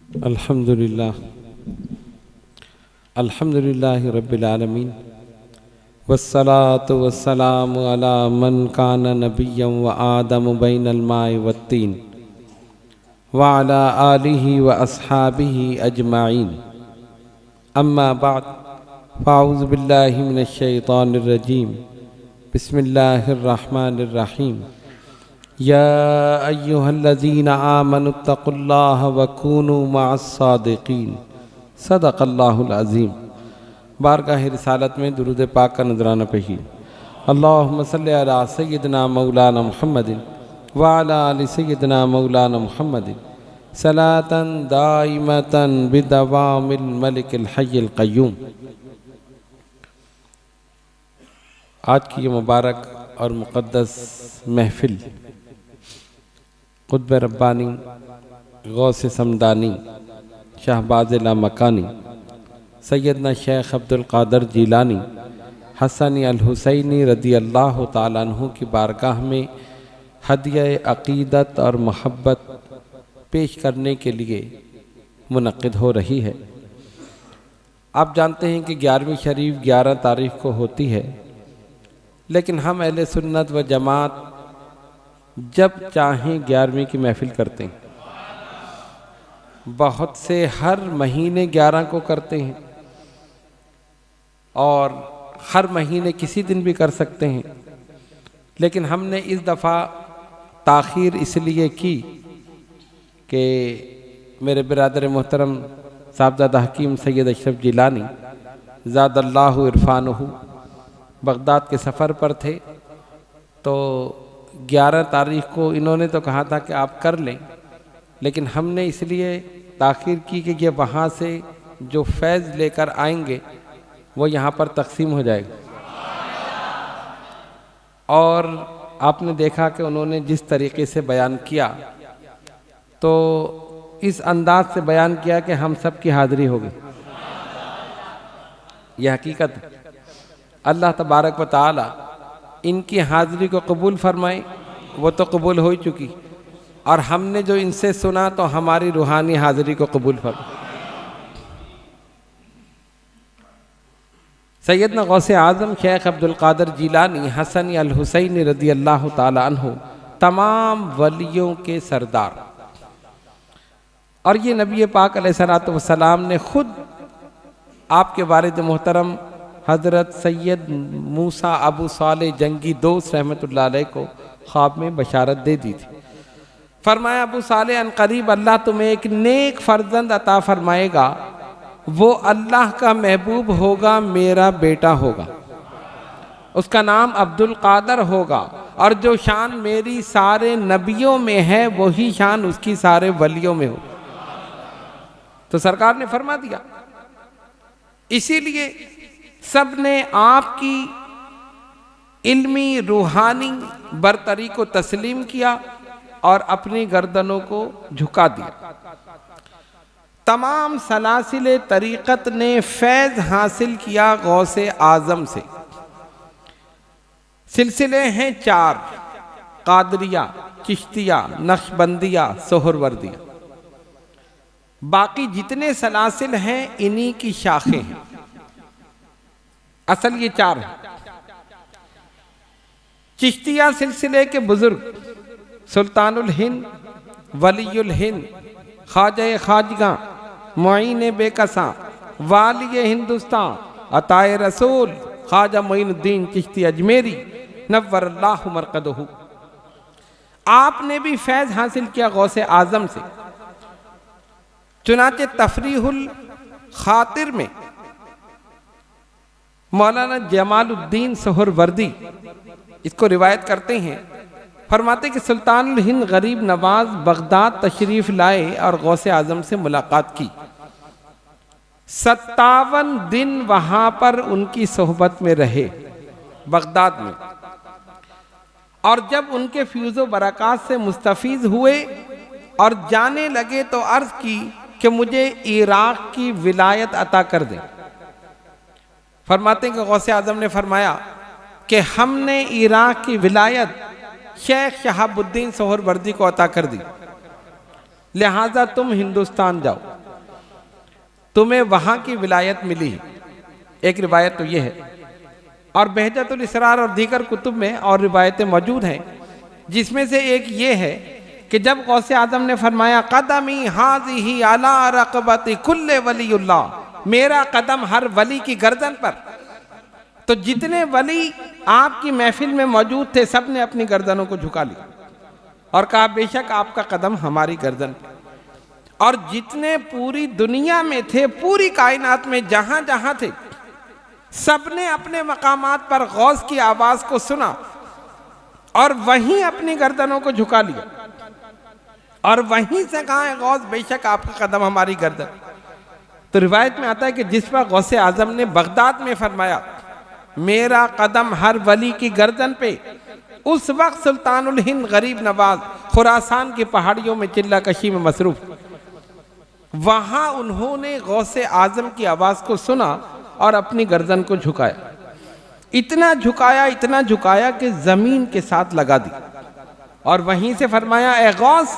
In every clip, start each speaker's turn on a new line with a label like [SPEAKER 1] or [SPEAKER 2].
[SPEAKER 1] अल्हम्दुलिल्लाह अल्हम्दुलिल्लाहि रब्बिल आलमीन वस्सलातु वस्सलामु अला मन काना नबिय्यन व आदम बैनल माइ वत्तीन व अला आलिहि व अस्हाबिहि अजमाइन अम्मा बाद फ़ाऊज़ु बिल्लाहि मिनश शैतानिर रजीम बिस्मिल्लाहिर रहमानिर रहीम या अय्युहल्लज़ीना आमनुत्तक़ुल्लाह व कूनू मअस्सादिक़ीन सदक़ल्लाहुल अज़ीम। बारगाह रिसालत में दुरूद पाक का नजराना पेशी। अल्लाहुम्मा सल्लि अला सय्यिदना मौलाना मुहम्मदिन व अला आलि सय्यिदना मौलाना मुहम्मदिन सलातन दाइमतन बिदवामिल मलिकिल हय्यिल क़य्यूम। आज की ये मुबारक और मुक़द्दस महफ़िल क़ुत्ब रब्बानी गौसे समदानी शहबाज़ लामकानी सैयदना शेख अब्दुल क़ादिर जीलानी हसनी अल हुसैनी रदी अल्लाह ताला अन्हु की बारगाह में हदिया अक़ीदत और मोहब्बत पेश करने के लिए मुनक़्क़िद हो रही है। आप जानते हैं कि 11वीं शरीफ 11 तारीख़ को होती है, लेकिन हम अहले सुन्नत व जमात जब चाहें 11वीं की महफ़िल करते हैं। बहुत से हर महीने 11 को करते हैं और हर महीने किसी दिन भी कर सकते हैं, लेकिन हमने इस दफ़ा ताख़ीर इसलिए की कि मेरे बिरादर मोहतरम साहबजादा हकीम सैयद अशरफ जिलानी ज़ादल्लाहु इरफ़ानुहु बगदाद के सफ़र पर थे, तो 11 तारीख़ को इन्होंने तो कहा था कि आप कर लें, लेकिन हमने इसलिए ताख़ीर की कि ये वहाँ से जो फैज़ लेकर आएंगे वो यहाँ पर तकसीम हो जाएगा। और आपने देखा कि उन्होंने जिस तरीक़े से बयान किया, तो इस अंदाज से बयान किया कि हम सब की हाज़िरी हो गई। यह हकीकत है। अल्लाह तबारक व तआला इनकी हाज़िरी को कबूल फरमाए, वो तो कबूल हो ही चुकी, और हमने जो इनसे सुना तो हमारी रूहानी हाज़िरी को कबूल फरमाए। सैयदना गौसे आज़म शेख अब्दुल क़ादिर जीलानी हसनी अल हुसैनी रदी अल्लाह ताला अन्हु तमाम वलियों के सरदार, और ये नबी पाक अलैहिस्सलातु वस्सलाम ने खुद आपके वारिद मोहतरम हज़रत सैयद मूसा अबू साले जंगी दोस्त रहमतुल्लाह अलैह को ख्वाब में बशारत दे दी थी। फरमाया, अबू साले अनकरीब अल्लाह तुम्हें एक नेक फर्जंद अता फरमाएगा, वो अल्लाह का महबूब होगा, मेरा बेटा होगा, उसका नाम अब्दुल क़ादिर होगा, और जो शान मेरी सारे नबियों में है वही शान उसकी सारे वलियों में हो। तो सरकार ने फरमा दिया। इसीलिए सब ने आपकी इल्मी रूहानी बरतरी को तस्लीम किया और अपनी गर्दनों को झुका दिया। तमाम सलासिले तरीक़त ने फैज़ हासिल किया गौसे आज़म से। सिलसिले हैं 4: कादरिया, चिश्तिया, नक्शबंदिया, सोहरवर्दिया। बाकी जितने सलासिल हैं इन्हीं की शाखें हैं। असल ये 4 है। चिश्तिया सिलसिले के बुजुर्ग सुल्तानुल हिंद, वलीयुल हिंद, ख्वाजा खाजगा, मुईन बेकसा, वाली हिंदुस्तान, अताए रसूल ख्वाजा मोइनुद्दीन चिश्ती अजमेरी नव्वरल्लाहु मरकदहु। आपने भी फैज़ हासिल किया गौसे आज़म से। चुनाचे तफरीहुल खातिर में मौलाना जमालुद्दीन सोहरवर्दी इसको रिवायत करते हैं, फरमाते कि सुल्तानुल हिंद गरीब नवाज बगदाद तशरीफ़ लाए और गौसे आज़म से मुलाकात की। 57 दिन वहाँ पर उनकी सोहबत में रहे बगदाद में, और जब उनके फ्यूज़ो बरक़ात से मुस्तफ़ीज़ हुए और जाने लगे तो अर्ज़ की कि मुझे इराक़ की विलायत अता कर दें। फरमाते हैं कि गौसे आज़म ने फरमाया कि हमने इराक़ की विलायत शेख शहाबुद्दीन सोहरवर्दी को अता कर दी, लिहाजा तुम हिंदुस्तान जाओ। तुम्हें वहां की विलायत मिली है। एक रिवायत तो ये है, और बहजतुल इसरार और दीगर कुतुब में और रिवायतें मौजूद हैं, जिसमें से एक ये है कि जब गौसे आजम ने फरमाया कदमी हाज़िही अला रक़बति कुल्ले वलीउल्लाह, मेरा कदम हर वली की गर्दन पर, तो जितने वली आपकी महफिल में मौजूद थे सब ने अपनी गर्दनों को झुका लिया और कहा बेशक आपका कदम हमारी गर्दन पर। और जितने पूरी दुनिया में थे, पूरी कायनात में जहां जहां थे, सबने अपने मकामात पर गौस की आवाज को सुना और वहीं अपनी गर्दनों को झुका लिया और वहीं से कहा है गौस बेशक आपका कदम हमारी गर्दन। तो रिवायत में आता है कि जिस पर गौसे आजम ने बगदाद में फरमाया मेरा कदम हर वली की गर्दन पे, उस वक्त सुल्तानुल हिंद गरीब नवाज खुरासान की पहाड़ियों में चिल्ला कशी में मसरूफ, वहां उन्होंने गौसे आजम की आवाज को सुना और अपनी गर्दन को झुकाया। इतना झुकाया कि जमीन के साथ लगा दी और वहीं से फरमाया ए गौस,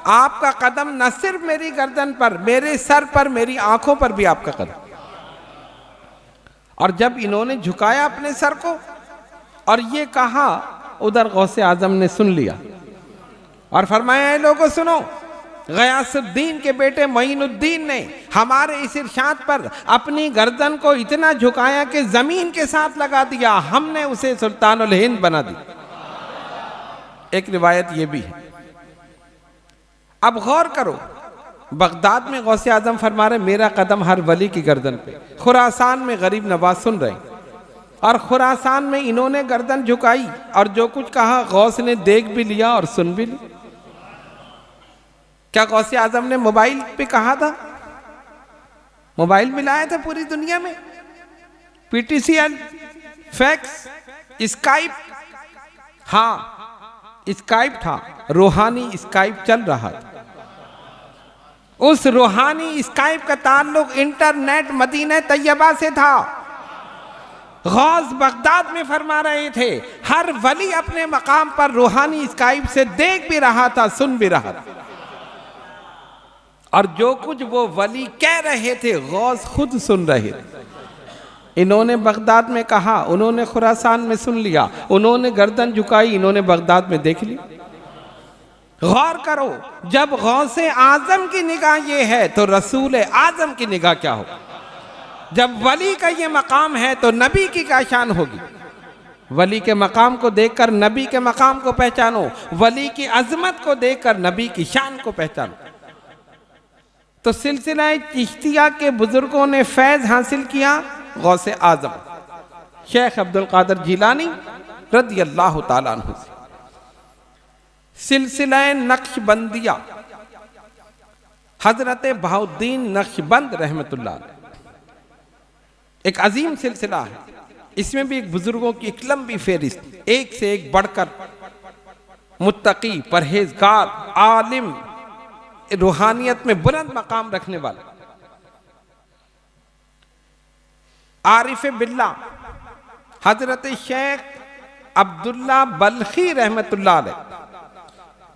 [SPEAKER 1] आपका कदम न सिर्फ मेरी गर्दन पर, मेरे सर पर, मेरी आंखों पर भी आपका कदम। और जब इन्होंने झुकाया अपने सर को और ये कहा, उधर गौसे आजम ने सुन लिया और फरमाया ए लोगों सुनो, गयासुद्दीन के बेटे मोइनुद्दीन ने हमारे इस इरशाद पर अपनी गर्दन को इतना झुकाया कि जमीन के साथ लगा दिया, हमने उसे सुल्तानुल हिंद बना दी। एक रिवायत ये भी है। अब गौर करो, बगदाद में गौसे आजम फरमा रहे मेरा कदम हर वली की गर्दन पे, खुरासान में गरीब नवाज सुन रहे और खुरासान में इन्होंने गर्दन झुकाई और जो कुछ कहा गौस ने देख भी लिया और सुन भी लिया। क्या गौसे आजम ने मोबाइल पे कहा था? मोबाइल मिलाया था पूरी दुनिया में, पीटीसीएल, फैक्स, स्काइप, हाँ स्काइप था, रूहानी स्काइप चल रहा था। उस रूहानी स्काइप का ताल्लुक इंटरनेट मदीना तैयबा से था। गौस बगदाद में फरमा रहे थे हर वली अपने मकाम पर रूहानी स्काइप से देख भी रहा था, सुन भी रहा था, और जो कुछ वो वली कह रहे थे गौस खुद सुन रहे थे। इन्होंने बगदाद में कहा, उन्होंने खुरासान में सुन लिया, उन्होंने गर्दन झुकाई, इन्होंने बगदाद में देख लिया। गौर करो, जब गौसे आजम की निगाह ये है तो रसूल आजम की निगाह क्या हो? जब वली का ये मकाम है तो नबी की क्या शान होगी? वली के मकाम को देखकर नबी के मकाम को पहचानो, वली की अजमत को देखकर नबी की शान को पहचानो। तो सिलसिला चिश्तिया के बुजुर्गों ने फैज हासिल किया गौसे आजम शेख अब्दुल कादिर जिलानी रज़ी अल्लाह ताला अन्हु से। सिलसिला नक्शबंदिया हजरत बहाउद्दीन नक्शबंद रहमतुल्लाह अलैह, एक अजीम सिलसिला है। इसमें भी एक बुजुर्गों की एक लंबी फेरिस्त, एक से एक बढ़कर मुत्तकी, परहेजगार, आलिम, रूहानियत में बुलंद मकाम रखने वाला, आरिफ बिल्ला हजरत शेख अब्दुल्ला बल्खी रहमतुल्लाह अलैह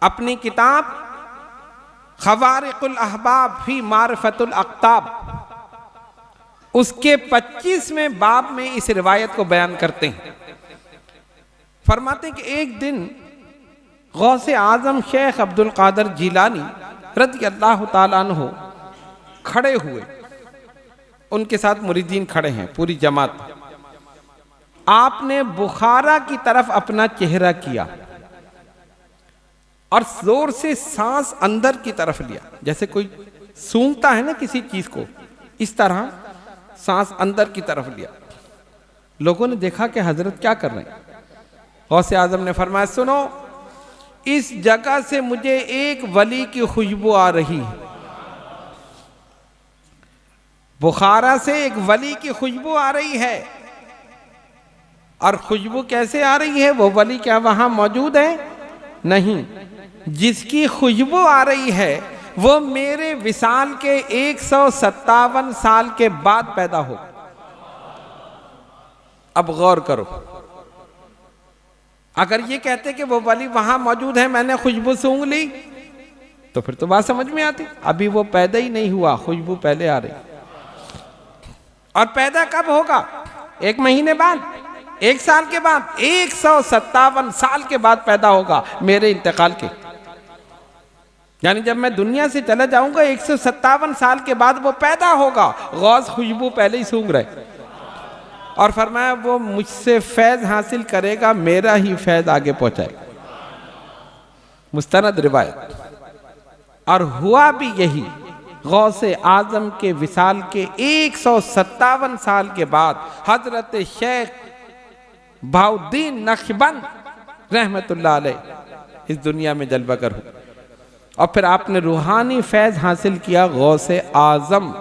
[SPEAKER 1] अपनी किताब खवारिकुल अहबाब फी मारिफतुल अक्ताब उसके 25वें बाब में इस रिवायत को बयान करते हैं। फरमाते हैं कि एक दिन गौसे आजम शेख अब्दुल कादिर जिलानी रज़ी अल्लाह ताला अन्हु खड़े हुए, उनके साथ मुरीदीन खड़े हैं, पूरी जमात। आपने बुखारा की तरफ अपना चेहरा किया और जोर से सांस अंदर की तरफ लिया, जैसे कोई सूंघता है ना किसी चीज को, इस तरह सांस अंदर की तरफ लिया। लोगों ने देखा कि हजरत क्या कर रहे हैं। गौसे आजम ने फरमाया सुनो, इस जगह से मुझे एक वली की खुशबू आ रही है। बुखारा से एक वली की खुशबू आ रही है। और खुशबू कैसे आ रही है? वो वली क्या वहां मौजूद है? नहीं। जिसकी खुशबू आ रही है वो मेरे विसाल के 157 साल के बाद पैदा हो। अब गौर करो, अगर ये कहते कि वो वली वहां मौजूद है, मैंने खुशबू सूंघ ली, तो फिर तो बात समझ में आती। अभी वो पैदा ही नहीं हुआ, खुशबू पहले आ रही। और पैदा कब होगा? 1 महीने बाद, 1 साल के बाद, 157 साल के बाद पैदा होगा मेरे इंतकाल के। यानी जब मैं दुनिया से चला जाऊंगा 157 साल के बाद वो पैदा होगा। गौस खुशबू पहले ही सूंघ रहे और फरमाया वो मुझसे फैज हासिल करेगा, मेरा ही फैज आगे पहुंचाएगा। मुस्तनद रिवायत। और हुआ भी यही। गौसे आजम के विसाल के 157 साल के बाद हजरत शेख बहाउद्दीन नक्शबंद रहमतुल्लाह अलैह इस दुनिया में जलवागर हुए। और फिर आपने रूहानी फैज हासिल किया गौसे आजम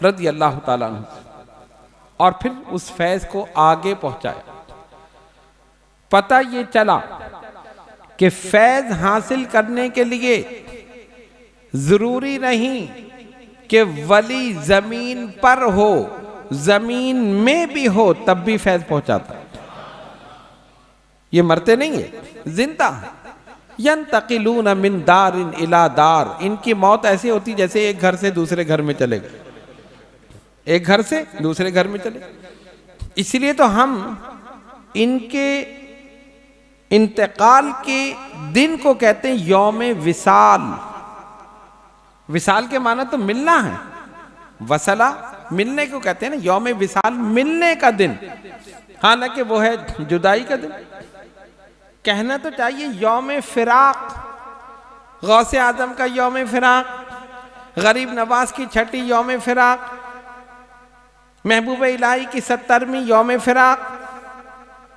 [SPEAKER 1] रज़ी अल्लाह ताला अन्हु, और फिर उस फैज को आगे पहुंचाया। पता ये चला कि फैज हासिल करने के लिए जरूरी नहीं कि वली जमीन पर हो, जमीन में भी हो तब भी फैज पहुंचाता। ये मरते नहीं है, जिंदा है। यंतकिलून मिन दारिन इला दार। इनकी मौत ऐसी होती जैसे एक घर से दूसरे घर में चले गए, एक घर से दूसरे घर में चले। इसलिए तो हम इनके इंतकाल के दिन को कहते हैं यौम विसाल। विसाल के माना तो मिलना है, वसला मिलने को कहते हैं ना, यौम विसाल मिलने का दिन। हालांकि वो है जुदाई का दिन। कहना तो चाहिए यौम फिराक। गौसे आजम का यौम फिराक, गरीब नवाज की छठी यौम फिराक, महबूब इलाही की 70वीं यौम फिराक।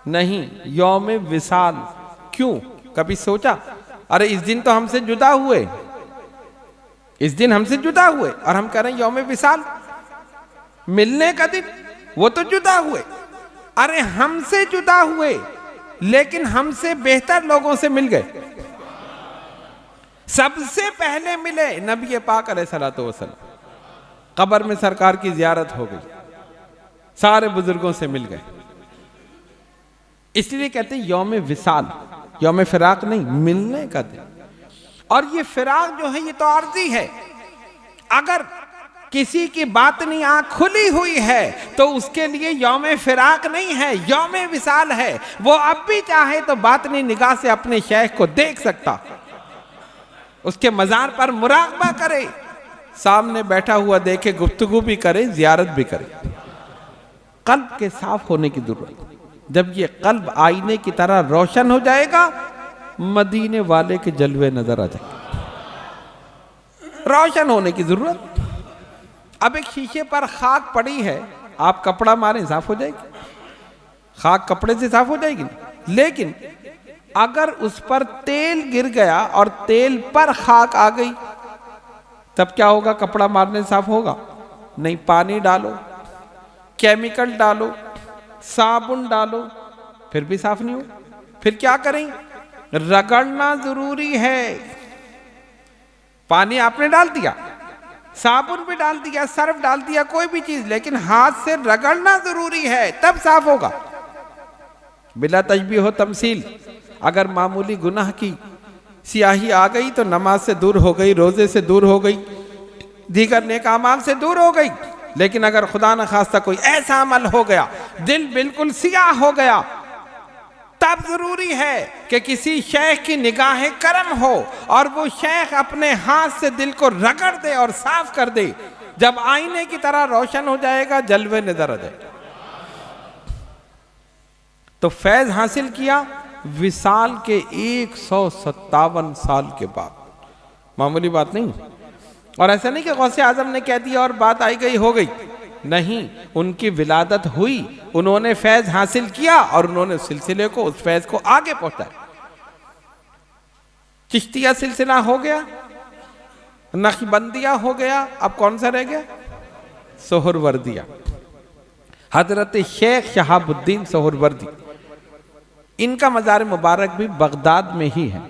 [SPEAKER 1] नहीं, यौम विसाल। क्यों? कभी सोचा? अरे इस दिन तो हमसे जुदा हुए, इस दिन हमसे जुदा हुए और हम कह रहे हैं यौम विसाल, मिलने का दिन। वो तो जुदा हुए। अरे हमसे जुदा हुए लेकिन हमसे बेहतर लोगों से मिल गए। सबसे पहले मिले नबी पाक अलैहिस्सलातु वस्सलाम। कब्र में सरकार की जियारत हो गई, सारे बुजुर्गों से मिल गए। इसलिए कहते हैं यौम विसाल, यौम फिराक नहीं, मिलने का दिन। और ये फिराक जो है ये तो आर्जी है। अगर किसी की बातनी आंख खुली हुई है तो उसके लिए यौम फिराक नहीं है, यौम विसाल है। वो अब भी चाहे तो बातनी निगाह से अपने शेख को देख सकता, उसके मजार पर मुराकबा करे, सामने बैठा हुआ देखे, गुफ्तगू भी करे, जियारत भी करे। कल्ब के साफ होने की जरूरत। जब ये कल्ब आईने की तरह रोशन हो जाएगा, मदीने वाले के जलवे नजर आ जाएंगे। रोशन होने की जरूरत। अब एक शीशे पर खाक पड़ी है, आप कपड़ा मारें साफ हो जाएगी, खाक कपड़े से साफ हो जाएगी नहीं। लेकिन अगर उस पर तेल गिर गया और तेल पर खाक आ गई तब क्या होगा? कपड़ा मारने से साफ होगा? नहीं। पानी डालो, केमिकल डालो, साबुन डालो, फिर भी साफ नहीं हो। फिर क्या करें? रगड़ना जरूरी है। पानी आपने डाल दिया, साबुन भी डाल दिया, सर्फ डाल दिया, कोई भी चीज, लेकिन हाथ से रगड़ना जरूरी है, तब साफ होगा। बिला तशबीह हो तमसील। अगर मामूली गुनाह की सियाही आ गई तो नमाज से दूर हो गई, रोजे से दूर हो गई, दीगर नेक अमाल से दूर हो गई। लेकिन अगर खुदा न खास्ता कोई ऐसा अमल हो गया, दिल बिल्कुल सियाह हो गया, तब जरूरी है कि किसी शेख की निगाह करम हो और वो शेख अपने हाथ से दिल को रगड़ दे और साफ कर दे। जब आईने की तरह रोशन हो जाएगा, जलवे नजर आ जाएगा। तो फैज हासिल किया विसाल के 157 साल के बाद। मामूली बात नहीं। और ऐसा नहीं कि गौसे आजम ने कह दिया और बात आई गई हो गई। नहीं, उनकी विलादत हुई, उन्होंने फैज हासिल किया और उन्होंने सिलसिले को, उस फैज को आगे पहुंचाया। चिश्तिया सिलसिला हो गया, नक्शबंदिया हो गया, अब कौन सा रह गया? सोहरवर्दिया। हजरत शेख शहाबुद्दीन सोहरवर्दी, इनका मजार मुबारक भी बगदाद में ही है।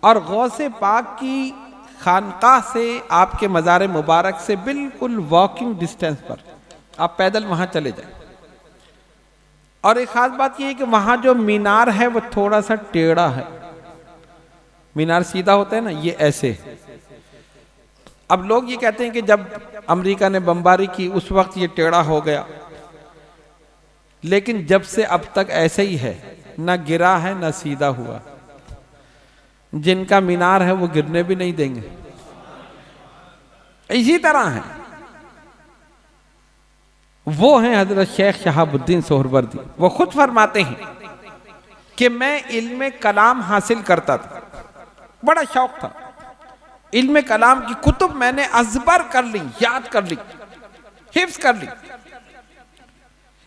[SPEAKER 1] और गौसे पाक की खानकाह से, आपके मजार मुबारक से बिल्कुल वॉकिंग डिस्टेंस पर, आप पैदल वहां चले जाए। और एक खास बात यह है कि वहां जो मीनार है वो थोड़ा सा टेढ़ा है। मीनार सीधा होता है ना, ये ऐसे। अब लोग ये कहते हैं कि जब अमेरिका ने बमबारी की उस वक्त ये टेढ़ा हो गया, लेकिन जब से अब तक ऐसे ही है, ना गिरा है ना सीधा हुआ। जिनका मीनार है वो गिरने भी नहीं देंगे, इसी तरह है। वो हैं हजरत शेख शहाबुद्दीन सोहरवर्दी। वो खुद फरमाते हैं कि मैं इल्म कलाम हासिल करता था, बड़ा शौक था। इल्म कलाम की कुतुब मैंने अज़बर कर ली, याद कर ली, हिफ्ज कर ली।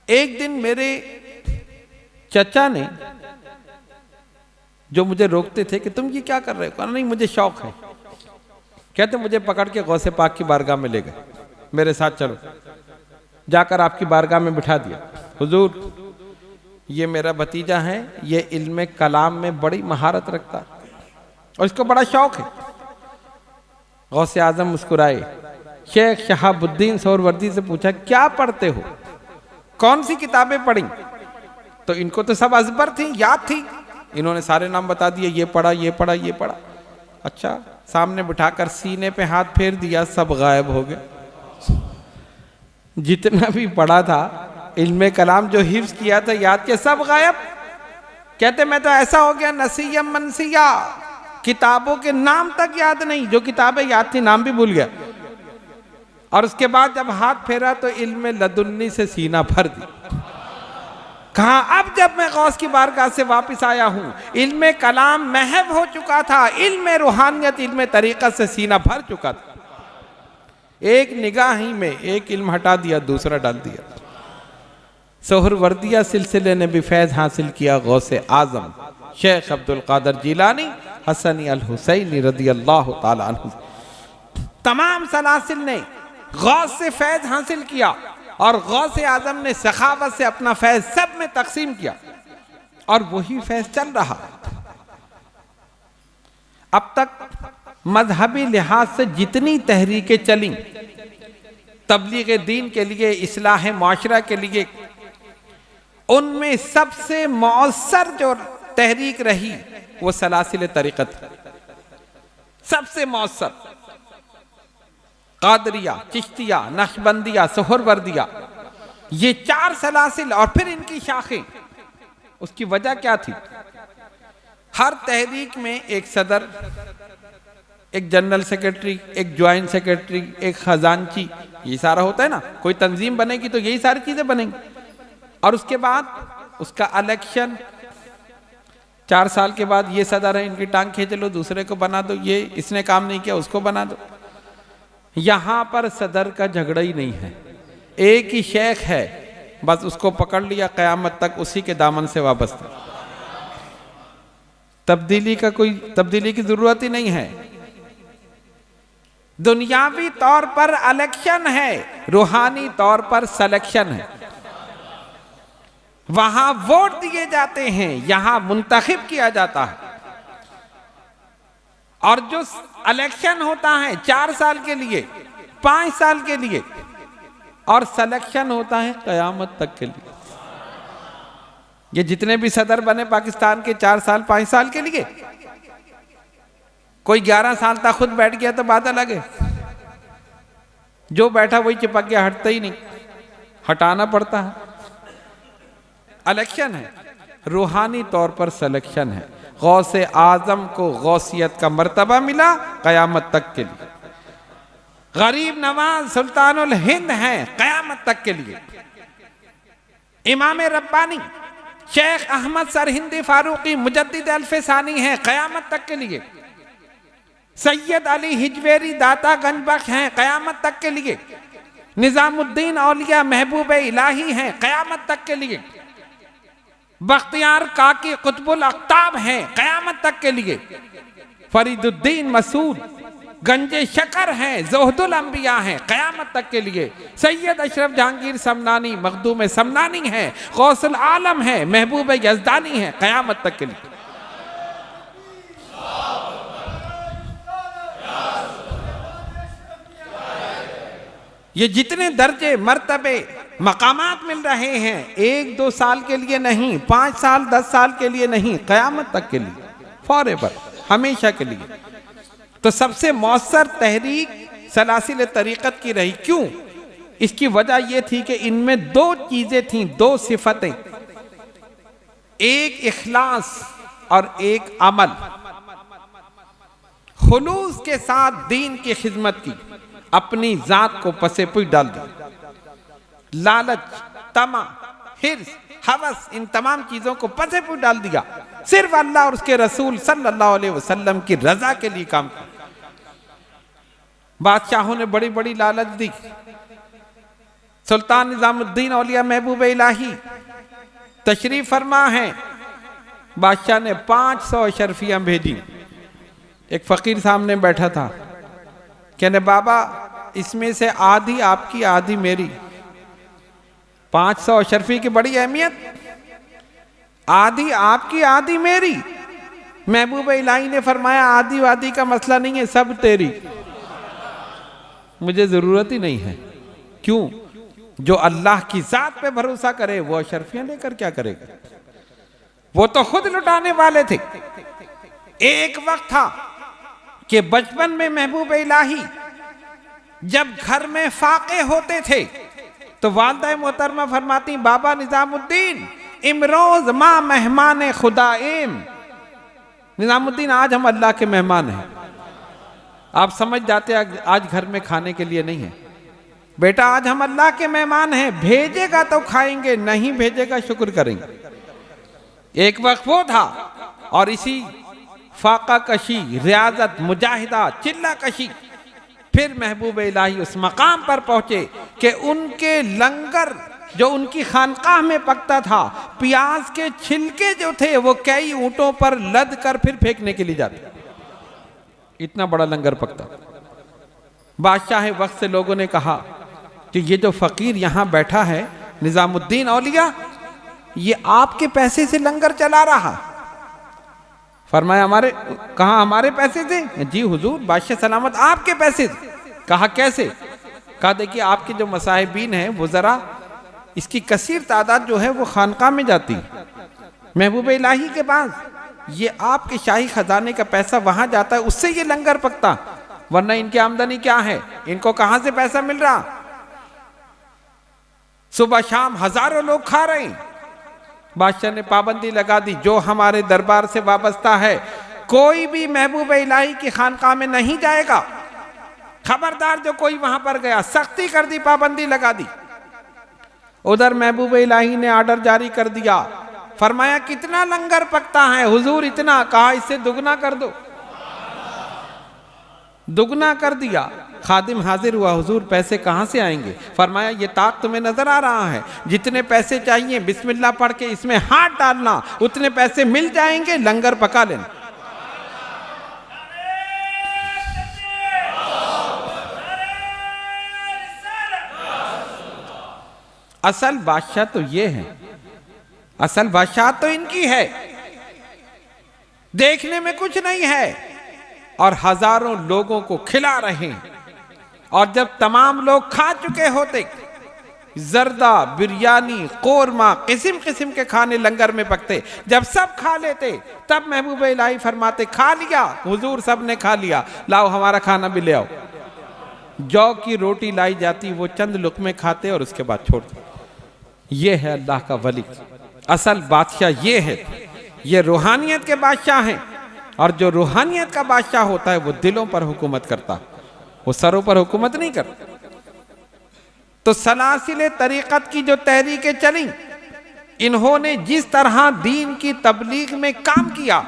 [SPEAKER 1] एक दिन मेरे चचा ने, जो मुझे रोकते थे कि तुम ये क्या कर रहे हो, कहा नहीं मुझे शौक है। कहते मुझे पकड़ के गौसे पाक की बारगाह में ले गए, मेरे साथ चलो। जाकर आपकी बारगाह में बिठा दिया। हुजूर, ये मेरा भतीजा है, ये इल्म कलाम में बड़ी महारत रखता है और इसको बड़ा शौक है। गौसे आजम मुस्कुराए। शेख शहाबुद्दीन सोहरवर्दी से पूछा क्या पढ़ते हो, कौन सी किताबें पढ़ी? तो इनको तो सब अज़बर थी, याद थी। इन्होंने सारे नाम बता दिए, ये पढ़ा, ये पढ़ा, ये पढ़ा। अच्छा, सामने बिठाकर सीने पे हाथ फेर दिया, सब गायब हो गए। जितना भी पढ़ा था, इल्मे कलाम जो हिफ्ज किया था, याद के, सब गायब। कहते मैं तो ऐसा हो गया नसीया मनसिया, किताबों के नाम तक याद नहीं, जो किताबें याद थी नाम भी भूल गया। और उसके बाद जब हाथ फेरा तो इल्म लदुन्नी से सीना भर दी। कहा अब जब मैं गौस की बारगाह से वापस आया हूं, इल्म कलाम महव हो चुका था, इल्म रूहानियत, इल्म तरीक़त से सीना भर चुका था। एक निगाह ही में एक इल्म हटा दिया, दूसरा डाल दिया। सोहरवर्दिया सिलसिले ने भी फैज़ हासिल किया गौसे आजम शेख अब्दुल कादिर जिलानी हसनी अल हुसैनी रदियल्लाहु ताला अन्हु। तमाम सलासिल ने गौस से फैज़ हासिल किया और गौसे आजम ने सखावत से अपना फैज़ सब में तकसीम किया और वही फैज़ चल रहा। अब तक मजहबी लिहाज से जितनी तहरीकें चली तबलीग दीन के लिए, इस्लाह माशरा के लिए, उनमें सबसे मौसर जो तहरीक रही वो सलासिल तरीक़त, सबसे मौसर। कादरिया, चिश्तिया, नक्शबंदिया, सोहरवर्दिया, ये चार सलासिल और फिर इनकी शाखें। उसकी वजह क्या थी? हर तहरीक में एक सदर, एक जनरल सेक्रेटरी, एक ज्वाइंट सेक्रेटरी, एक खजांची, ये सारा होता है ना। कोई तंजीम बनेगी तो यही सारी चीजें बनेंगी। और उसके बाद उसका इलेक्शन, 4 साल के बाद ये सदर है, इनकी टांग खींच लो, दूसरे को बना दो, ये इसने काम नहीं किया उसको बना दो। यहां पर सदर का झगड़ा ही नहीं है, एक ही शेख है, बस उसको पकड़ लिया, कयामत तक उसी के दामन से वाबस्ता। तब्दीली की जरूरत ही नहीं है। दुनियावी तौर पर इलेक्शन है, रूहानी तौर पर सिलेक्शन है। वहां वोट दिए जाते हैं, यहां मुंतखब किया जाता है। और जो इलेक्शन होता है 4 साल के लिए, 5 साल के लिए, और सिलेक्शन होता है कयामत तक के लिए। ये जितने भी सदर बने पाकिस्तान के 4 साल 5 साल के लिए, कोई 11 साल तक खुद बैठ गया तो बात अलग है। जो बैठा वही चिपक गया, हटता ही नहीं, हटाना पड़ता है। इलेक्शन है, रूहानी तौर पर सिलेक्शन है। गौसे आजम को गौसियत का मर्तबा मिला कयामत तक के लिए। गरीब नवाज सुल्तानुल हिंद हैं कयामत तक के लिए। इमाम रब्बानी शेख अहमद सरहिंदी फारूकी मुजद्दिद अल्फसानी हैं कयामत तक के लिए। सैयद अली हिजवेरी दाता गंजबख्श हैं कयामत तक के लिए। निजामुद्दीन औलिया महबूब इलाही हैं कयामत तक के लिए। बख्तियार काकी कुतुबुल अख्ताब हैं कयामत तक के लिए। फरीदुद्दीन मसूद गंजे शकर हैं, ज़ुहदुल अंबिया हैं कयामत तक के लिए। सैयद अशरफ जहांगीर समनानी मखदूम समनानी हैं, गौसुल आलम हैं, महबूब यज़दानी हैं कयामत तक के लिए। ये जितने दर्जे मर्तबे मकामात मिल रहे हैं, 1-2 साल के लिए नहीं, 5 साल 10 साल के लिए नहीं, कयामत तक के लिए, फॉरएवर, हमेशा के लिए। तो सबसे मौसर तहरीक सलासिल तरीक़त की रही। क्यों? इसकी वजह यह थी कि इनमें दो चीजें थीं, दो सिफतें, एक इखलास और एक अमल। खुलूस के साथ दीन की खिदमत की, अपनी जात को पसे पुई डाल दी। लालच, तमा, हिर्स, हवस, इन तमाम चीजों को पसे पुई डाल दिया। सिर्फ अल्लाह और उसके रसूल सल्लल्लाहु अलैहि वसल्लम की रजा के लिए काम किया। बादशाहों ने बड़ी बड़ी लालच दी। सुल्तान निजामुद्दीन औलिया महबूब इलाही तशरीफ फरमा है, बादशाह ने 500 अशरफियां भेजी। एक फकीर सामने बैठा था, कहने बाबा इसमें से आधी आपकी आधी मेरी। 500 अशरफी की बड़ी अहमियत, आधी आपकी आधी मेरी। महबूब इलाही ने फरमाया आधी वादी का मसला नहीं है, सब तेरी, मुझे जरूरत ही नहीं है। क्यों? जो अल्लाह की जात पे भरोसा करे वो अशरफियां लेकर क्या करेगा? वो तो खुद लुटाने वाले थे। एक वक्त था कि बचपन में महबूब इलाही जब घर में फाके होते थे तो वालिदा मोहतरमा फरमाती, बाबा निजामुद्दीन इमरोज माँ मेहमान खुदाइम। निजामुद्दीन आज हम अल्लाह के मेहमान हैं। आप समझ जाते आज घर में खाने के लिए नहीं है। बेटा आज हम अल्लाह के मेहमान हैं, भेजेगा तो खाएंगे, नहीं भेजेगा शुक्र करेंगे। एक वक्त वो था और इसी फाका कशी, रियाजत, मुजाहिदा, चिल्ला कशी, फिर महबूब इलाही उस मकाम पर पहुंचे कि उनके लंगर जो उनकी खानकाह में पकता था, प्याज के छिलके जो थे वो कई ऊंटों पर लद कर फिर फेंकने के लिए जाते। इतना बड़ा लंगर पकता। बादशाह वक्त से लोगों ने कहा कि ये जो फकीर यहां बैठा है निजामुद्दीन औलिया, ये आपके पैसे से लंगर चला रहा। फरमाया हमारे, कहा हमारे पैसे से? जी हुजूर बादशाह सलामत आपके पैसे से। कहा कैसे? कहा देखिए आपके जो मसाहिबीन हैं वो जरा इसकी कसीर तादाद जो है वो खानकाह में जाती महबूब इलाही के पास, ये आपके शाही खजाने का पैसा वहां जाता है, उससे ये लंगर पकता, वरना इनकी आमदनी क्या है, इनको कहां से पैसा मिल रहा? सुबह शाम हजारों लोग खा रहे हैं। बादशाह ने पाबंदी लगा दी, जो हमारे दरबार से वाबस्ता है कोई भी महबूब इलाही की खानकाह में नहीं जाएगा। खबरदार जो कोई वहां पर गया, सख्ती कर दी, पाबंदी लगा दी। उधर महबूब इलाही ने ऑर्डर जारी कर दिया, फरमाया कितना लंगर पकता है? हुजूर इतना। कहा इससे दुगना कर दो। दुगना कर दिया। खादिम हाजिर हुआ, हुजूर पैसे कहां से आएंगे? फरमाया ये ताक तुम्हें नजर आ रहा है, जितने पैसे चाहिए बिस्मिल्लाह पढ़ के इसमें हाथ डालना, उतने पैसे मिल जाएंगे, लंगर पका लेना। असल बादशाह तो ये है, असल बादशाह तो इनकी है, देखने में कुछ नहीं है और हजारों लोगों को खिला रहे हैं। और जब तमाम लोग खा चुके होते, जर्दा, बिरयानी, कोरमा, किस्म किस्म के खाने लंगर में पकते, जब सब खा लेते तब महबूब इलाही फरमाते खा लिया? हुजूर सब ने खा लिया, लाओ हमारा खाना भी ले आओ। जौ की रोटी लाई जाती, वो चंद लुकमे खाते और उसके बाद छोड़ते। ये है अल्लाह का वली, असल बादशाह ये है, ये रूहानियत के बादशाह हैं। और जो रूहानियत का बादशाह होता है वो दिलों पर हुकूमत करता, वो सरों पर हुकूमत नहीं करता। तो सलासिल तरीक़त की जो तहरीकें चली, इन्होंने जिस तरह दीन की तबलीग में काम किया,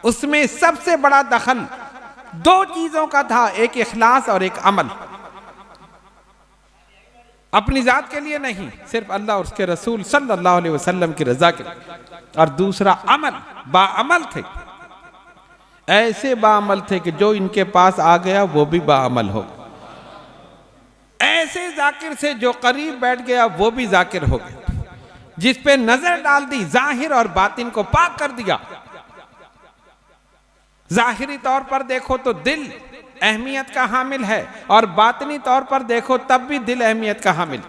[SPEAKER 1] उसमें सबसे बड़ा दखल दो चीजों का था, एक इखलास और एक अमल। अपनी जात के लिए नहीं, सिर्फ अल्लाह और उसके रसूल सल्लल्लाहु अलैहि वसल्लम की रजा के लिए। और दूसरा अमल, बाअमल थे, ऐसे बाअमल थे कि जो इनके पास आ गया वो भी बाअमल हो। ऐसे जाकिर से जो करीब बैठ गया वो भी जाकिर हो गया, जिस पे नजर डाल दी जाहिर और बातिन को पाक कर दिया। जाहिरी तौर पर देखो तो दिल अहमियत का हामिल है और बातनी तौर पर देखो तब भी दिल अहमियत का हामिल।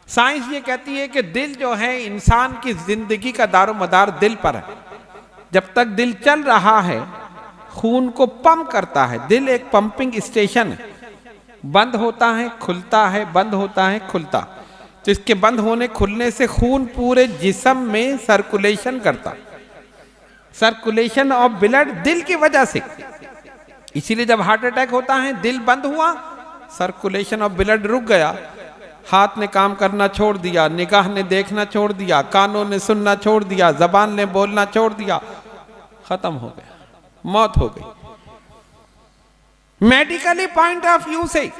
[SPEAKER 1] साइंस ये कहती है कि दिल जो है इंसान की जिंदगी का दारोमदार दिल पर है। जब तक दिल चल रहा है, खून को पंप करता है। दिल एक पंपिंग स्टेशन है, बंद होता है खुलता है, बंद होता है खुलता। तो इसके बंद होने खुलने से खून पूरे जिस्म में सर्कुलेशन करता, सर्कुलेशन ऑफ ब्लड दिल की वजह से। इसीलिए जब हार्ट अटैक होता है दिल बंद हुआ, सर्कुलेशन ऑफ ब्लड रुक गया, हाथ ने काम करना छोड़ दिया, निगाह ने देखना छोड़ दिया, कानों ने सुनना छोड़ दिया, जबान ने बोलना छोड़ दिया, खत्म हो गया, मौत हो गई। मेडिकली पॉइंट ऑफ व्यू से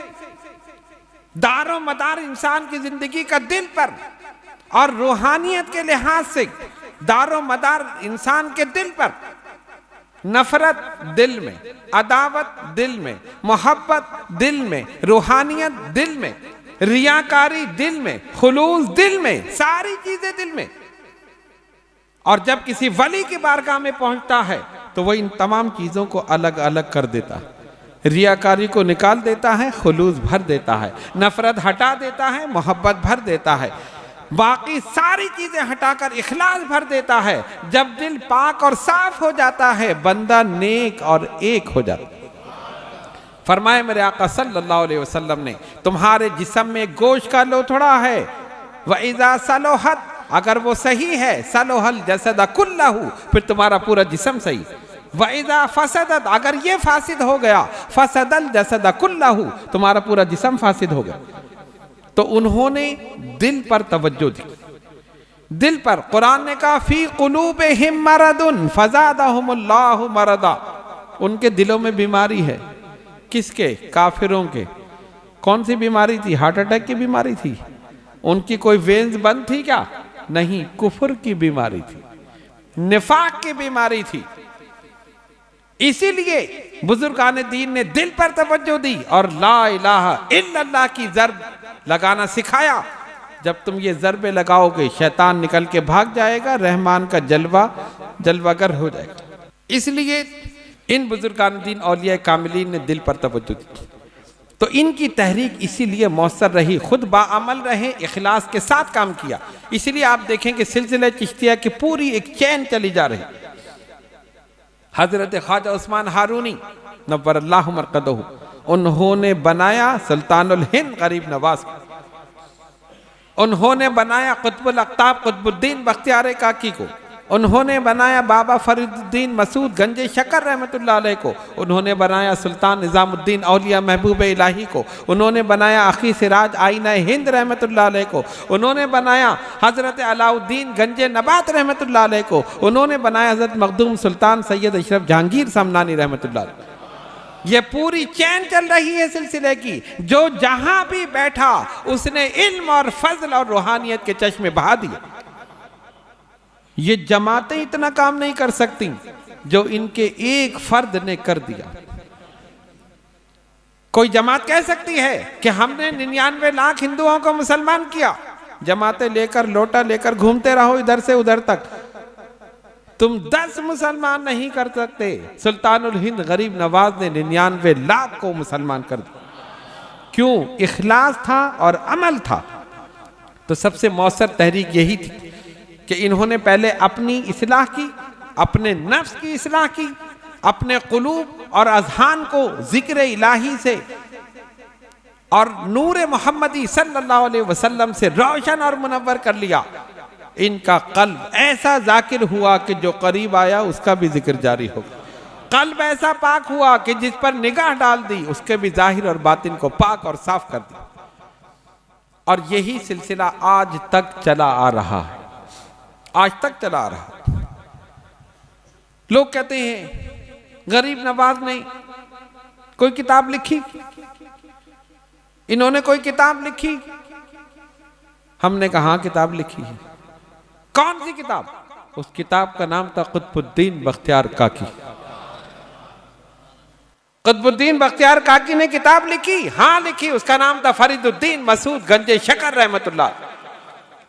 [SPEAKER 1] दारो मदार इंसान की जिंदगी का दिल पर, और रूहानियत के लिहाज से दारो मदार इंसान के दिल पर। नफरत दिल में, अदावत दिल में, मोहब्बत दिल में, रूहानियत दिल में, रियाकारी दिल में, खुलूस दिल में, सारी चीजें दिल में। और जब किसी वली की बारगाह में पहुंचता है तो वह इन तमाम चीजों को अलग अलग कर देता है। रियाकारी को निकाल देता है, खुलूस भर देता है, नफरत हटा देता है, मोहब्बत भर देता है, बाकी सारी चीजें हटाकर इखलास भर देता है। जब दिल पाक और साफ हो जाता है, बंदा नेक और एक हो जाता है। फरमाए मेरे आका सल्लल्लाहु अलैहि वसल्लम ने, तुम्हारे जिस्म में गोश्त का लोथड़ा है, व इज़ा सलोहत, अगर वो सही है, सलोहल जसद कुल्लहू, फिर तुम्हारा पूरा जिस्म सही। व इज़ा फसदत, अगर ये फासिद हो गया, फसदल जसद कुल्लहू, तुम्हारा पूरा जिस्म फासिद हो गया। तो उन्होंने दिल पर तवज्जो दी, दिल पर। कुरान ने कहा फी कुलूबिहिम मरदुन फज़ादहुमुल्लाहु मरदा, उनके दिलों में बीमारी है। किसके? काफिरों के। कौन सी बीमारी थी? हार्ट अटैक की बीमारी थी। उनकी कोई वेन्स बंद थी क्या? नहीं, कुफर की बीमारी थी, निफाक की बीमारी थी। इसीलिए बुजुर्गान दीन ने दिल पर तवज्जो दी और ला इलाहा इल्लल्लाह की ज़र्ब लगाना सिखाया। जब तुम ये ज़रबे लगाओगे, शैतान निकल के भाग जाएगा, रहमान का जलवा जलवागर हो जाएगा। इसलिए इन बुजुर्गान दीन औलिया कामिलीन ने दिल पर तवज्जो दी। तो इनकी तहरीक इसीलिए मौसर रही, खुद बाअमल रहे, इखलास के साथ काम किया। इसीलिए आप देखें कि सिलसिला चिश्तिया की पूरी एक चैन चली जा रही। हजरत ख्वाजा उस्मान हारूनी नव्वरल्लाहु मरकदहू, उन्होंने बनाया सुल्तानुल हिंद गरीब नवाज को, उन्होंने बनाया कुतुबुल अक्ताब कुतुबुद्दीन बख्तियार काकी को, उन्होंने बनाया बाबा फरीदुद्दीन मसूद गंजे शकर रहमतुल्लाह अलैह को, उन्होंने बनाया सुल्तान निज़ामुद्दीन औलिया महबूब इलाही को, उन्होंने बनाया अखी सिराज आईना हिंद रहमतुल्लाह अलैह को, उन्होंने बनाया हज़रत अलाउद्दीन गंजे नबात रहमतुल्लाह अलैह को, उन्होंने बनाया हज़रत मखदूम सुल्तान सैयद अशरफ जहांगीर समनानी रहमतुल्लाह अलैह। ये पूरी चैन चल रही है सिलसिले की। जो जहां भी बैठा उसने इल्म और फजल और रूहानियत के चश्मे बहा दिए। ये जमातें इतना काम नहीं कर सकती जो इनके एक फर्द ने कर दिया। कोई जमात कह सकती है कि हमने 99 लाख हिंदुओं को मुसलमान किया। जमातें लेकर लोटा लेकर घूमते रहो इधर से उधर तक, तुम 10 मुसलमान नहीं कर सकते। सुल्तानुल हिंद गरीब नवाज ने 99 लाख को मुसलमान कर दिया। क्यों? इखलास था और अमल था। तो सबसे मौसर तहरीक यही थी कि इन्होंने पहले अपनी इस्लाह की, अपने नफ्स की इस्लाह की, अपने कुलूब और अज़हान को जिक्र इलाही से और नूर मोहम्मदी सल्लल्लाहु अलैहि वसल्लम से रोशन और मुनव्वर कर लिया। इनका कल्ब ऐसा जाकिर हुआ कि जो करीब आया उसका भी जिक्र जारी हो गया। कल्ब ऐसा पाक हुआ कि जिस पर निगाह डाल दी उसके भी जाहिर और बातिन को पाक और साफ कर दिया। और यही सिलसिला आज तक चला आ रहा है, आज तक चला आ रहा है। लोग कहते हैं गरीब नवाज ने कोई किताब लिखी, इन्होंने कोई किताब लिखी। हमने कहा किताब लिखी है। कौन सी किताब? उस किताब का नाम था कुतुबुद्दीन बख्तियार काकी। कुतुबुद्दीन बख्तियार काकी ने किताब लिखी? हाँ लिखी। उसका नाम था फरीदुद्दीन मसूद गंजे शकर रहमतुल्लाह।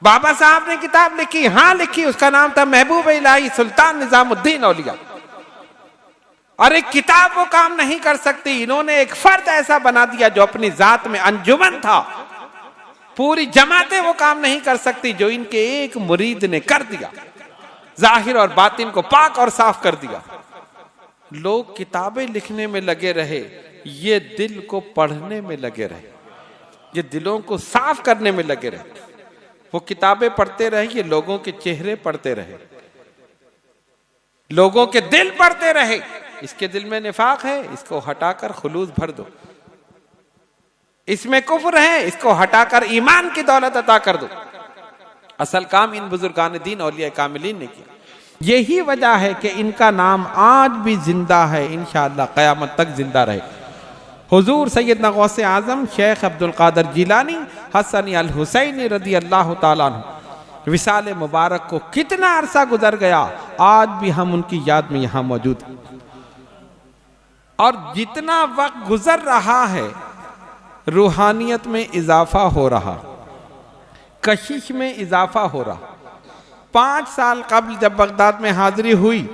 [SPEAKER 1] बाबा साहब ने किताब लिखी? हाँ लिखी। उसका नाम था महबूब इलाही सुल्तान निजामुद्दीन औलिया। और एक किताब वो काम नहीं कर सकती। इन्होंने एक फर्द ऐसा बना दिया जो अपनी जात में अंजुमन था। पूरी जमातें वो काम नहीं कर सकती जो इनके एक मुरीद ने कर दिया। जाहिर और बातिन को पाक और साफ कर दिया। लोग किताबें लिखने में लगे रहे, ये दिल को पढ़ने में लगे रहे, ये दिलों को साफ करने में लगे रहे। वो किताबें पढ़ते रहे, ये लोगों के चेहरे पढ़ते रहे, लोगों के दिल पढ़ते रहे। इसके दिल में निफाक है, इसको हटाकर खुलूस भर दो। इसमें कुफ्र है, इसको हटाकर ईमान की दौलत अता कर दो। असल काम इन बुजुर्गान दीन औलिया कामिलीन ने किया। यही वजह है कि इनका नाम आज भी जिंदा है, इंशाअल्लाह क़यामत तक जिंदा रहे। हुजूर सैयदना गौसे आजम शेख अब्दुल कादिर जिलानी हसन अल हुसैनी रदी अल्लाह ताला अन्हु विसाल मुबारक को कितना अरसा गुजर गया, आज भी हम उनकी याद में यहाँ मौजूद हैं। और जितना वक्त गुजर रहा है, रूहानियत में इजाफा हो रहा, कशिश में इजाफा हो रहा। 5 साल कबल जब बगदाद में हाजिरी हुई,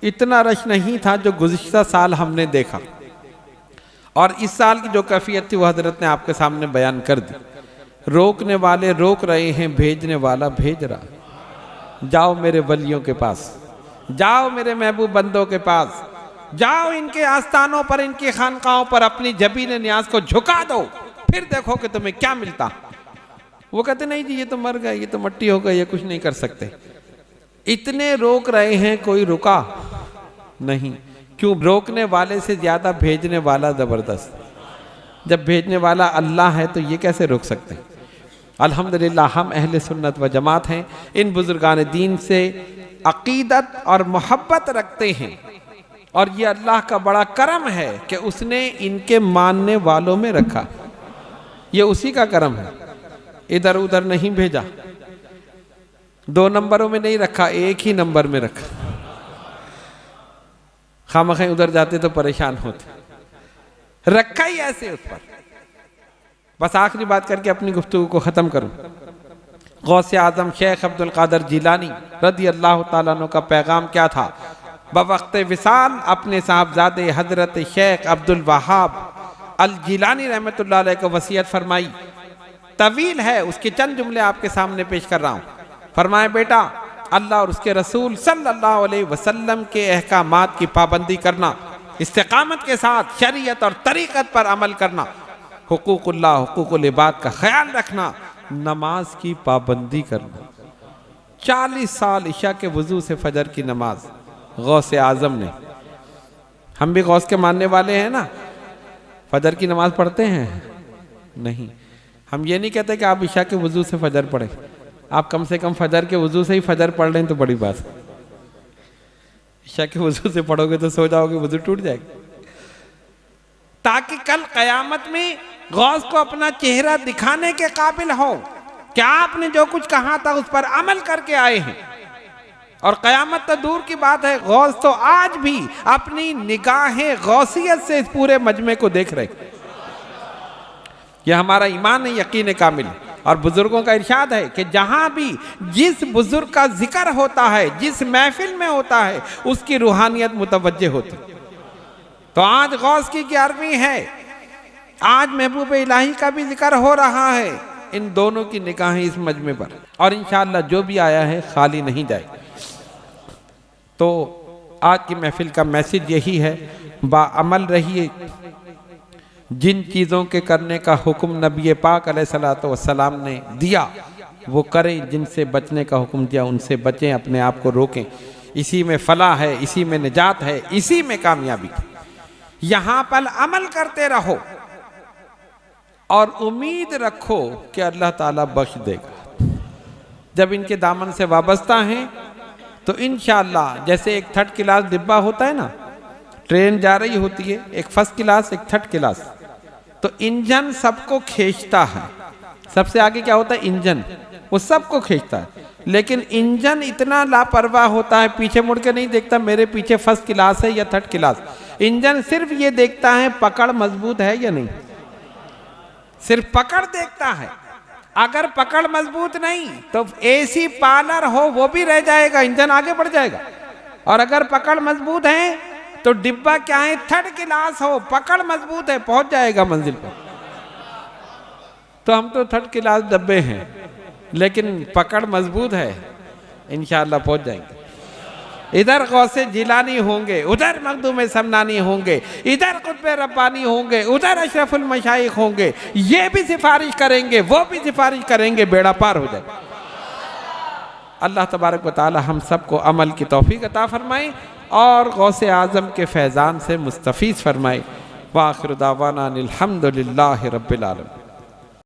[SPEAKER 1] इतना रश नहीं था जो गुज़िश्ता साल हमने देखा। और इस साल की जो कैफियत थी वो हजरत ने आपके सामने बयान कर दी। रोकने वाले रोक रहे हैं, भेजने वाला भेज रहा। जाओ मेरे वलियों के पास, जाओ मेरे महबूब बंदों के पास, जाओ इनके आस्थानों पर, इनकी खानकाहों पर अपनी जबीन न्याज को झुका दो, फिर देखो कि तुम्हें क्या मिलता। वो कहते नहीं जी ये तो मर गए, ये तो मट्टी हो गई, ये कुछ नहीं कर सकते। इतने रोक रहे हैं, कोई रुका नहीं। क्यों? रोकने वाले से ज्यादा भेजने वाला जबरदस्त। जब भेजने वाला अल्लाह है तो ये कैसे रोक सकते हैं। अल्हम्दुलिल्लाह हम अहले सुन्नत व जमात हैं, इन बुजुर्गान दीन से अकीदत और मोहब्बत रखते हैं। और ये अल्लाह का बड़ा करम है कि उसने इनके मानने वालों में रखा। ये उसी का करम है, इधर उधर नहीं भेजा, 2 नंबरों में नहीं रखा, एक ही नंबर में रखा। खामखें उधर जाते तो परेशान होते, रखा ही ऐसे उस पर। बस आखिरी बात करके अपनी गुफ्तगू को ख़त्म करूं। गौसे आज़म शेख अब्दुल कादिर जिलानी रदी अल्लाह ताला अन्हु का पैगाम क्या था? बवक्त विसाल अपने साहबजादे हजरत शेख अब्दुल वहाब अल जिलानी रहमतुल्लाह अलैह को वसीयत फरमाई। तवील है, उसके चंद जुमले आपके सामने पेश कर रहा हूँ। फरमाए बेटा, अल्लाह और उसके रसूल सल्लल्लाहु अलैहि वसल्लम के अहकामात की पाबंदी करना, इस्तिकामत के साथ शरीयत और तरीक़त पर अमल करना, हुकूकुल्लाह हुकूकुल इबाद का ख्याल रखना, नमाज की पाबंदी करना। 40 साल इशा के वजू से फजर की नमाज गौसे आज़म ने। हम भी गौस के मानने वाले हैं ना, फजर की नमाज पढ़ते हैं? नहीं। हम ये नहीं कहते कि आप इशा के वजू से फजर पढ़ें, आप कम से कम फजर के वजू से ही फजर पढ़ लें तो बड़ी बात है। इशा के वजू से पढ़ोगे तो सो जाओगे, वजू टूट जाएगा। ताकि कल क़यामत में गौस को अपना चेहरा दिखाने के काबिल हो कि आपने जो कुछ कहा था उस पर अमल करके आए हैं। और क़यामत तो दूर की बात है, गौस तो आज भी अपनी निगाहें गौसियत से इस पूरे मजमे को देख रहे। यह हमारा ईमान है, यकीन कामिल। और बुजुर्गों का इरशाद है कि जहां भी जिस बुजुर्ग का जिक्र होता है, जिस महफिल में होता है, उसकी रूहानियत मुतवज्जे होती। तो आज गौस की 11वीं है, आज महबूब इलाही का भी जिक्र हो रहा है। इन दोनों की निगाहें इस मजमे पर, और इंशाअल्लाह जो भी आया है खाली नहीं जाएगा। तो आज की महफिल का मैसेज यही है, बाअमल रहिए। जिन चीज़ों के करने का हुक्म नबी पाक अलैहिस्सलातु वस्सलाम ने दिया वो करें, जिनसे बचने का हुक्म दिया उनसे बचें, अपने आप को रोकें। इसी में फलाह है, इसी में निजात है, इसी में कामयाबी। यहाँ पर अमल करते रहो और उम्मीद रखो कि अल्लाह ताला बख्श देगा। जब इनके दामन से वाबस्ता हैं तो इंशाअल्लाह, जैसे एक 3rd क्लास डिब्बा होता है ना, ट्रेन जा रही होती है, एक 1st क्लास, एक 3rd क्लास, तो इंजन सबको खींचता है। सबसे आगे क्या होता है? इंजन, वो सबको खींचता है। लेकिन इंजन इतना लापरवाह होता है, पीछे मुड़ के नहीं देखता मेरे पीछे 1st क्लास है या 3rd क्लास। इंजन सिर्फ ये देखता है पकड़ मजबूत है या नहीं, सिर्फ पकड़ देखता है। अगर पकड़ मजबूत नहीं तो एसी पार्लर हो वो भी रह जाएगा, इंजन आगे बढ़ जाएगा। और अगर पकड़ मजबूत है तो डिब्बा क्या है, 3rd क्लास हो, पकड़ मजबूत है, पहुंच जाएगा मंजिल पर। तो हम तो 3rd क्लास डब्बे हैं, लेकिन पकड़ मजबूत है, इंशाअल्लाह पहुंच जाएंगे। इधर गौसे जिलानी होंगे, उधर मखदूम समनानी होंगे, इधर कुतुब रब्बानी होंगे, उधर अशरफुल मशाइख होंगे, ये भी सिफारिश करेंगे, वो भी सिफारिश करेंगे, बेड़ा पार हो जाए। अल्लाह तबारक व तआला हम सबको अमल की तौफीक अता फरमाए और गौसे आज़म के फैज़ान से मुस्तफ़ीज़ फरमाए। व आखिर दावाना अनिल हम्दुलिल्लाहि रब्बिल आलमीन।